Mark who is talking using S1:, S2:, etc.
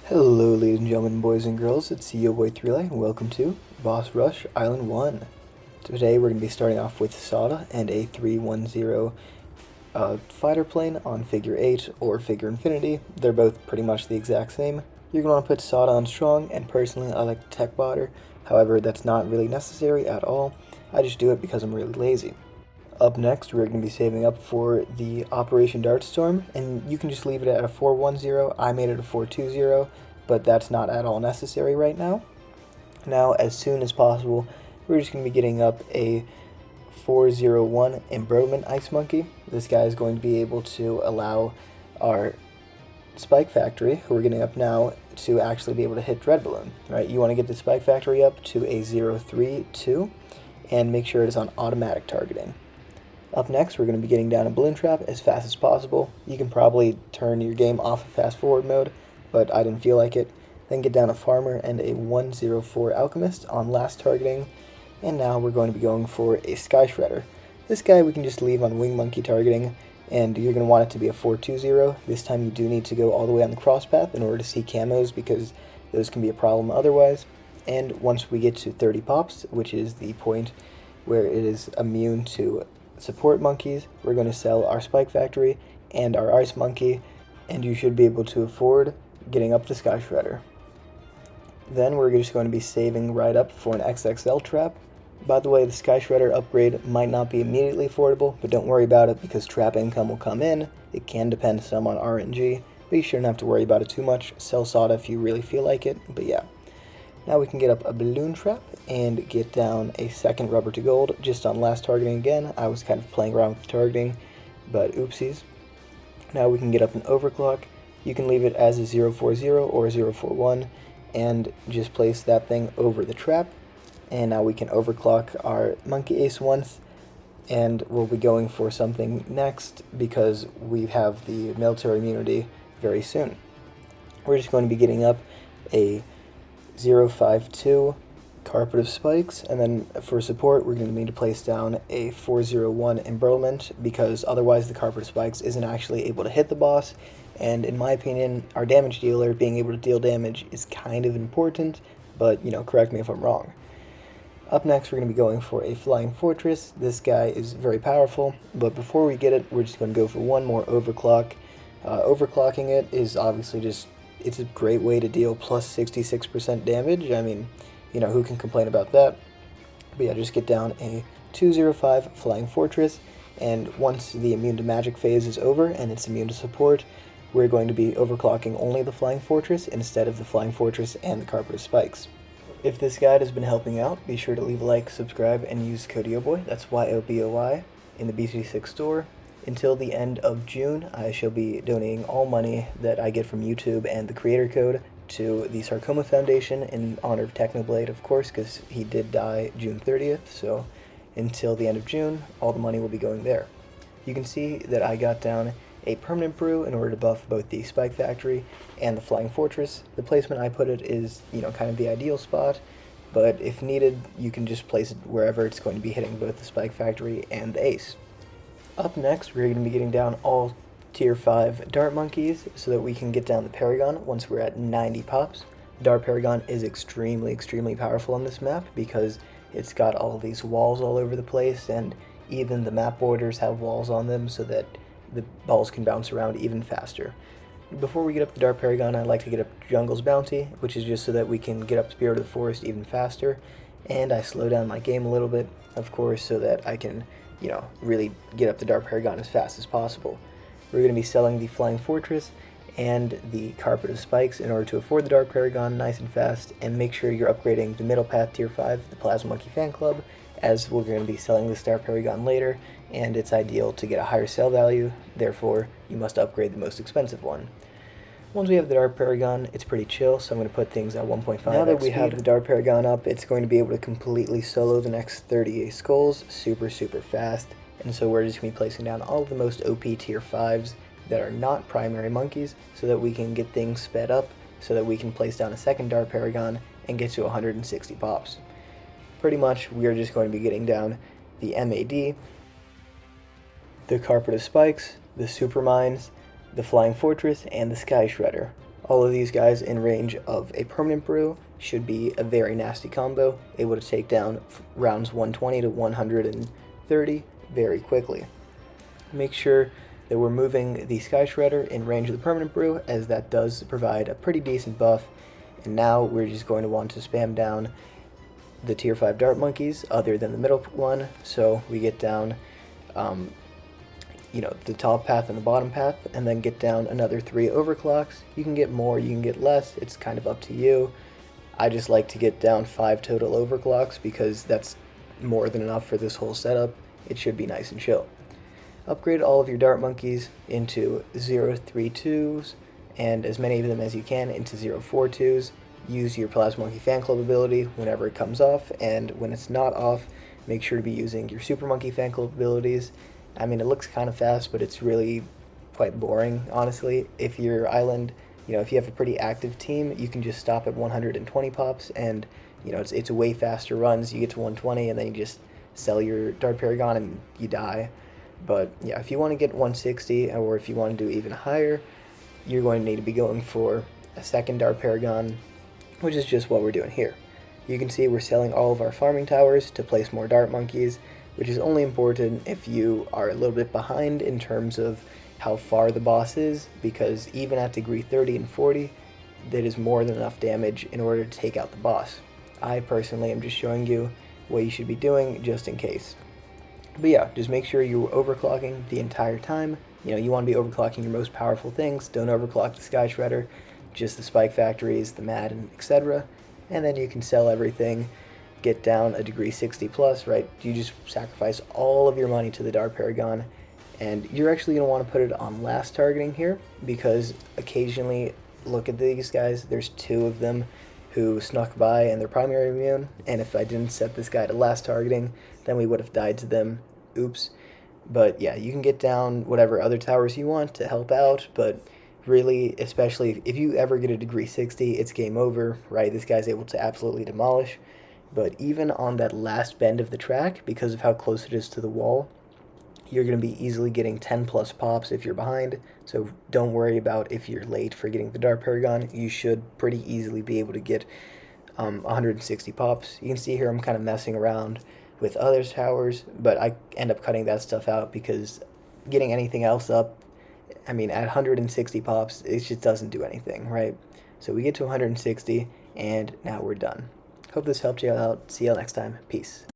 S1: Hello ladies and gentlemen, boys and girls, it's your boy 3 and welcome to Boss Rush Island 1. Today we're going to be starting off with Sada and a 310 fighter plane on Figure 8 or Figure Infinity. They're both pretty much the exact same. You're going to want to put Sada on Strong, and personally I like Tech Botter. However, that's not really necessary at all. I just do it because I'm really lazy. Up next, we're going to be saving up for the Operation Dartstorm, and you can just leave it at a 410. I made it a 420, but that's not at all necessary right now. Now, as soon as possible, we're just going to be getting up a 401 Embroiderment Ice Monkey. This guy is going to be able to allow our Spike Factory, who we're getting up now, to actually be able to hit Dreadbloon. Right? You want to get the Spike Factory up to a 032, and make sure it is on automatic targeting. Up next, we're going to be getting down a Balloon Trap as fast as possible. You can probably turn your game off of fast forward mode, but I didn't feel like it. Then get down a Farmer and a 104 Alchemist on last targeting. And now we're going to be going for a Sky Shredder. This guy we can just leave on Wing Monkey targeting, and you're going to want it to be a 420. This time you do need to go all the way on the cross path in order to see camos, because those can be a problem otherwise. And once we get to 30 pops, which is the point where it is immune to support monkeys, we're going to sell our Spike Factory and our Ice Monkey, and you should be able to afford getting up the Sky Shredder. Then we're just going to be saving right up for an XXL trap. By the way, the Sky Shredder upgrade might not be immediately affordable, but don't worry about it because trap income will come in. It can depend some on RNG, but you shouldn't have to worry about it too much. Sell Sada if you really feel like it, but yeah. Now we can get up a Balloon Trap and get down a second Rubber to Gold just on last targeting again. I was kind of playing around with the targeting, but oopsies. Now we can get up an Overclock. You can leave it as a 040 or a 041 and just place that thing over the trap. And now we can overclock our Monkey Ace once, and we'll be going for something next because we have the military immunity very soon. We're just going to be getting up a 052 Carpet of Spikes, and then for support we're going to need to place down a 401 Embroiderment, because otherwise the Carpet of Spikes isn't actually able to hit the boss, and in my opinion our damage dealer being able to deal damage is kind of important, but correct me if I'm wrong. Up next we're going to be going for a Flying Fortress. This guy is very powerful, but before we get it we're just going to go for one more Overclock. Overclocking it is obviously it's a great way to deal plus 66% damage. I mean, who can complain about that? But yeah, just get down a 205 Flying Fortress, and once the immune to magic phase is over and it's immune to support, we're going to be overclocking only the Flying Fortress instead of the Flying Fortress and the Carpet of Spikes. If this guide has been helping out, be sure to leave a like, subscribe, and use code YOBOY, that's YOBOY, in the BTD6 store. Until the end of June, I shall be donating all money that I get from YouTube and the creator code to the Sarcoma Foundation in honor of Technoblade, of course, because he did die June 30th, so until the end of June, all the money will be going there. You can see that I got down a permanent brew in order to buff both the Spike Factory and the Flying Fortress. The placement I put it is, kind of the ideal spot, but if needed, you can just place it wherever it's going to be hitting both the Spike Factory and the Ace. Up next, we're going to be getting down all Tier 5 Dart Monkeys so that we can get down the Paragon once we're at 90 pops. Dart Paragon is extremely powerful on this map because it's got all these walls all over the place, and even the map borders have walls on them so that the balls can bounce around even faster. Before we get up the Dart Paragon, I like to get up Jungle's Bounty, which is just so that we can get up Spirit of the Forest even faster, and I slow down my game a little bit, of course, so that I can really get up the Dart Paragon as fast as possible. We're going to be selling the Flying Fortress and the Carpet of Spikes in order to afford the Dart Paragon nice and fast, and make sure you're upgrading the middle path Tier 5, the Plasma Monkey Fan Club, as we're going to be selling this Dart Paragon later, and it's ideal to get a higher sell value, therefore you must upgrade the most expensive one. Once we have the Dart Paragon, it's pretty chill, so I'm going to put things at 1.5. Now that we have the Dart Paragon up, it's going to be able to completely solo the next 38 skulls super fast, and so we're just going to be placing down all of the most OP Tier 5s that are not primary monkeys so that we can get things sped up, so that we can place down a second Dart Paragon and get to 160 pops. Pretty much, we are just going to be getting down the MAD, the Carpet of Spikes, the Super Mines, the Flying Fortress, and the Sky Shredder. All of these guys in range of a permanent brew should be a very nasty combo, able to take down rounds 120 to 130 very quickly. Make sure that we're moving the Sky Shredder in range of the permanent brew, as that does provide a pretty decent buff. And now we're just going to want to spam down the tier 5 dart monkeys other than the middle one, so we get down the top path and the bottom path, and then get down another 3 overclocks. You can get more, you can get less, it's kind of up to you. I just like to get down 5 total overclocks because that's more than enough for this whole setup. It should be nice and chill. Upgrade all of your dart monkeys into 032s and as many of them as you can into 042s. Use your Plasma Monkey Fan Club ability whenever it comes off, and when it's not off, make sure to be using your Super Monkey Fan Club abilities. I mean, it looks kind of fast, but it's really quite boring, honestly. If your island, if you have a pretty active team, you can just stop at 120 pops, and, it's way faster runs. You get to 120, and then you just sell your Dart Paragon, and you die. But, yeah, if you want to get 160, or if you want to do even higher, you're going to need to be going for a second Dart Paragon, which is just what we're doing here. You can see we're selling all of our farming towers to place more dart monkeys, which is only important if you are a little bit behind in terms of how far the boss is, because even at degree 30 and 40, that is more than enough damage in order to take out the boss. I personally am just showing you what you should be doing just in case. But yeah, just make sure you're overclocking the entire time. You want to be overclocking your most powerful things. Don't overclock the Sky Shredder, just the Spike Factories, the Mad, and etc. And then you can sell everything, get down a degree 60 plus, right? You just sacrifice all of your money to the Dart Paragon, and you're actually going to want to put it on last targeting here, because occasionally, look at these guys, there's 2 of them who snuck by and they're primary immune, and if I didn't set this guy to last targeting, then we would have died to them. Oops. But yeah, you can get down whatever other towers you want to help out, but really, especially if you ever get a degree 60, it's game over, right? This guy's able to absolutely demolish. But even on that last bend of the track, because of how close it is to the wall, you're going to be easily getting 10 plus pops if you're behind. So don't worry about if you're late for getting the Dart Paragon. You should pretty easily be able to get 160 pops. You can see here I'm kind of messing around with other towers, but I end up cutting that stuff out because getting anything else up, I mean, at 160 pops, it just doesn't do anything, right? So we get to 160, and now we're done. Hope this helped you out. See you next time. Peace.